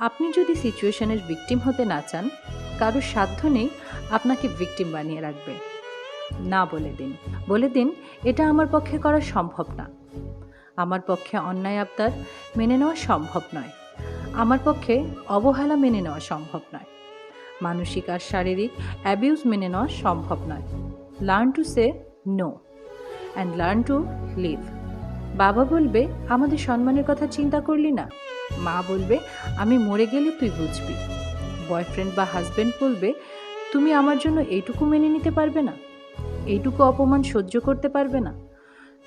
আপনি যদি সিচুয়েশনের ভিকটিম হতে না চান, কারোর সাধ্য নেই আপনাকে ভিকটিম বানিয়ে রাখবে। না বলে দিন, বলে দিন এটা আমার পক্ষে করা সম্ভব না। আমার পক্ষে অন্যায় আবদার মেনে নেওয়া সম্ভব নয়। আমার পক্ষে অবহেলা মেনে নেওয়া সম্ভব নয়। মানসিক আর শারীরিক অ্যাবিউজ মেনে নেওয়া সম্ভব নয়। Learn to say no and learn to live. বাবা বলবে আমাদের সম্মানের কথা চিন্তা করলি না। মা বলবে আমি মরে গেলে তুই বুঝবি। বয়ফ্রেন্ড বা হাজব্যান্ড বলবে তুমি আমার জন্য এইটুকু মেনে নিতে পারবে না, এইটুকু অপমান সহ্য করতে পারবে না।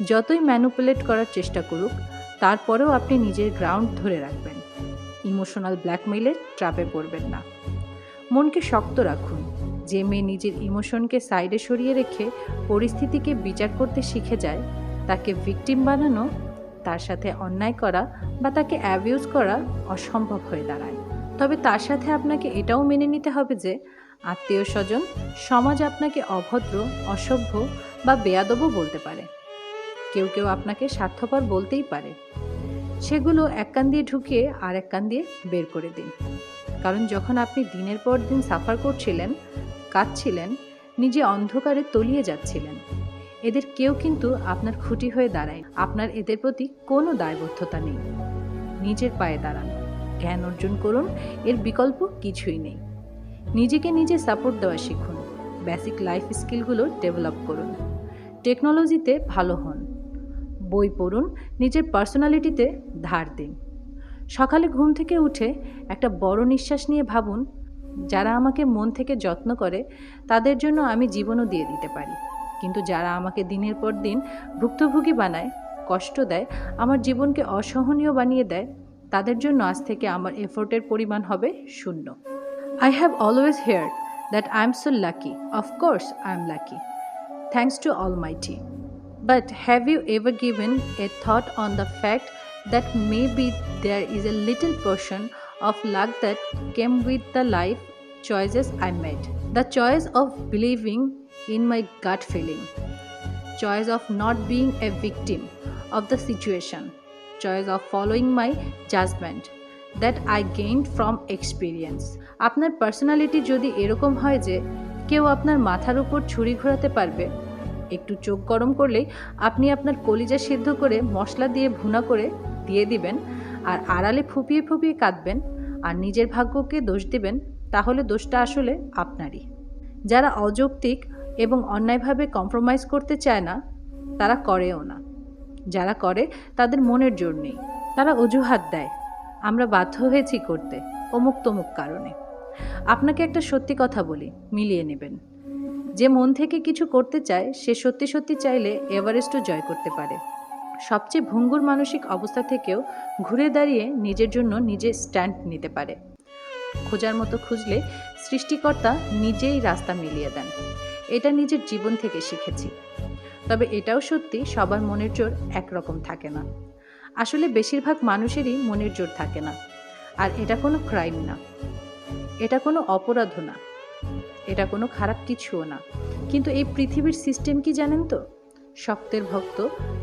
যতই ম্যানুপুলেট করার চেষ্টা করুক, তারপরেও আপনি নিজের গ্রাউন্ড ধরে রাখবেন। ইমোশনাল ব্ল্যাকমেইলের ট্র্যাপে পড়বেন না। মনকে শক্ত রাখুন। যে মেয়ে নিজের ইমোশনকে সাইডে সরিয়ে রেখে পরিস্থিতিকে বিচার করতে শিখে যায়, তাকে ভিকটিম বানানো, তার সাথে অন্যায় করা বা তাকে অ্যাবিউজ করা অসম্ভব হয়ে দাঁড়ায়। তবে তার সাথে আপনাকে এটাও মেনে নিতে হবে যে আত্মীয় স্বজন, সমাজ আপনাকে অভদ্র, অসভ্য বা বেয়াদবও বলতে পারে। কেউ কেউ আপনাকে স্বার্থপর বলতেই পারে। সেগুলো এক কান দিয়ে ঢুকিয়ে আর এক কান দিয়ে বের করে দিন। কারণ যখন আপনি দিনের পর দিন সাফার করছিলেন, কাঁদছিলেন, নিজে অন্ধকারে তলিয়ে যাচ্ছিলেন, এদের কেউ কিন্তু আপনার খুঁটি হয়ে দাঁড়ায়। আপনার এদের প্রতি কোনো দায়বদ্ধতা নেই। নিজের পায়ে দাঁড়ান, জ্ঞান অর্জন করুন, এর বিকল্প কিছুই নেই। নিজেকে নিজে সাপোর্ট দেওয়া শিখুন। বেসিক লাইফ স্কিলগুলো ডেভেলপ করুন। টেকনোলজিতে ভালো হন। বই পড়ুন, নিজের পার্সোনালিটিতে ধার দিন। সকালে ঘুম থেকে উঠে একটা বড় নিঃশ্বাস নিয়ে ভাবুন, যারা আমাকে মন থেকে যত্ন করে তাদের জন্য আমি জীবনও দিয়ে দিতে পারি, কিন্তু যারা আমাকে দিনের পর দিন ভুক্তভোগী বানায়, কষ্ট দেয়, আমার জীবনকে অসহনীয় বানিয়ে দেয়, তাদের জন্য আজ থেকে আমার এফোর্টের পরিমাণ হবে 0। I have always heard that I'm so lucky. Of course I'm lucky. Thanks to Almighty. But have you ever given a thought on the fact that maybe there is a little portion of luck that came with the life choices I made? The choice of believing in my gut feeling, choice of not being a victim of the situation, choice of following my judgment that I gained from experience. আপনার personality যদি এরকম হয় যে কেউ আপনার মাথার উপর ছুরি ঘোরাতে পারবে, একটু চোখ গরম করলেই আপনি আপনার কলিজা সিদ্ধ করে মশলা দিয়ে ভুনা করে দিয়ে দিবেন, আর আড়ালে ফুপিয়ে ফুপিয়ে কাঁদবেন আর নিজের ভাগ্যকে দোষ দিবেন, তাহলে দোষটা আসলে আপনারই। যারা অযৌক্তিক এবং অন্যায়ভাবে কম্প্রোমাইজ করতে চায় না, তারা করেও না। যারা করে তাদের মনের জোর নেই। তারা অজুহাত দেয়, আমরা বাধ্য হয়েছি করতে অমুক তমুক কারণে। আপনাকে একটা সত্যি কথা বলি, মিলিয়ে নেবেন। যে মন থেকে কিছু করতে চায় সে সত্যি সত্যি চাইলে এভারেস্টও জয় করতে পারে। সবচেয়ে ভঙ্গুর মানসিক অবস্থা থেকেও ঘুরে দাঁড়িয়ে নিজের জন্য নিজে স্ট্যান্ড নিতে পারে। খোঁজার মতো খুঁজলে সৃষ্টিকর্তা নিজেই রাস্তা মিলিয়ে দেন। এটা নিজের জীবন থেকে শিখেছি। তবে এটাও সত্যি, সবার মনের জোর একরকম থাকে না। আসলে বেশিরভাগ মানুষেরই মনের জোর থাকে না। আর এটা কোনো ক্রাইম না, এটা কোনো অপরাধও না, এটা কোনো খারাপ কিছুও না। কিন্তু এই পৃথিবীর সিস্টেম কি জানেন তো? শক্তের ভক্ত,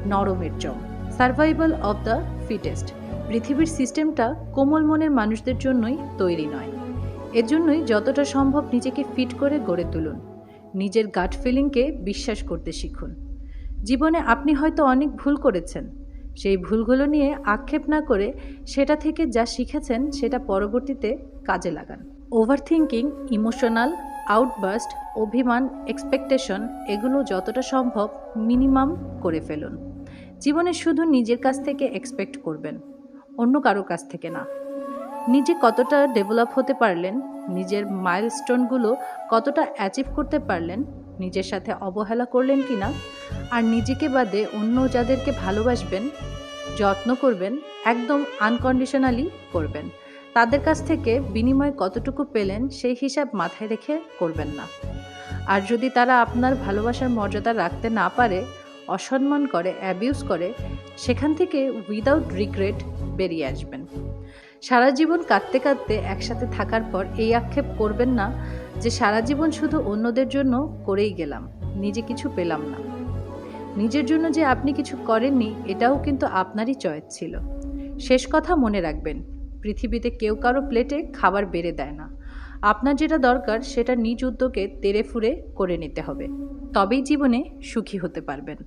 নরমের জম। Survival of the fittest. পৃথিবীর সিস্টেমটা কোমল মনের মানুষদের জন্যই তৈরি নয়। এর জন্যই যতটা সম্ভব নিজেকে ফিট করে গড়ে তুলুন। নিজের গাট ফিলিংকে বিশ্বাস করতে শিখুন। জীবনে আপনি হয়তো অনেক ভুল করেছেন, সেই ভুলগুলো নিয়ে আক্ষেপ না করে সেটা থেকে যা শিখেছেন সেটা পরবর্তীতে কাজে লাগান। ওভারথিঙ্কিং, ইমোশনাল আউটবার্স্ট, অভিমান, এক্সপেকটেশন, এগুলো যতটা সম্ভব মিনিমাম করে ফেলুন। জীবনে শুধু নিজের কাছ থেকে এক্সপেক্ট করবেন, অন্য কারো কাছ থেকে না। নিজে কতটা ডেভেলপ হতে পারলেন, নিজের মাইলস্টোনগুলো কতটা অ্যাচিভ করতে পারলেন, নিজের সাথে অবহেলা করলেন কি না, আর নিজেকে বাদে অন্য যাদেরকে ভালোবাসবেন, যত্ন করবেন, একদম আনকন্ডিশনালি করবেন, তাদের কাছ থেকে বিনিময় কতটুকু পেলেন সেই হিসাব মাথায় রেখে করবেন না। আর যদি তারা আপনার ভালোবাসার মর্যাদা রাখতে না পারে, অসম্মান করে, অ্যাবিউজ করে, সেখান থেকে উইদাউট রিগ্রেট বেরিয়ে আসবেন। সারা জীবন কাঁদতে কাঁদতে একসাথে থাকার পর এই আক্ষেপ করবেন না যে সারা জীবন শুধু অন্যদের জন্য করেই গেলাম, নিজে কিছু পেলাম না। নিজের জন্য যে আপনি কিছু করেননি, এটাও কিন্তু আপনারই চয়েস ছিল। শেষ কথা মনে রাখবেন, পৃথিবীতে কেউ কারো প্লেটে খাবার বেড়ে দেয় না। আপনার যেটা দরকার সেটা নিজ উদ্যোগে তেড়ে ফুঁড়ে করে নিতে হবে, তবেই জীবনে সুখী হতে পারবেন।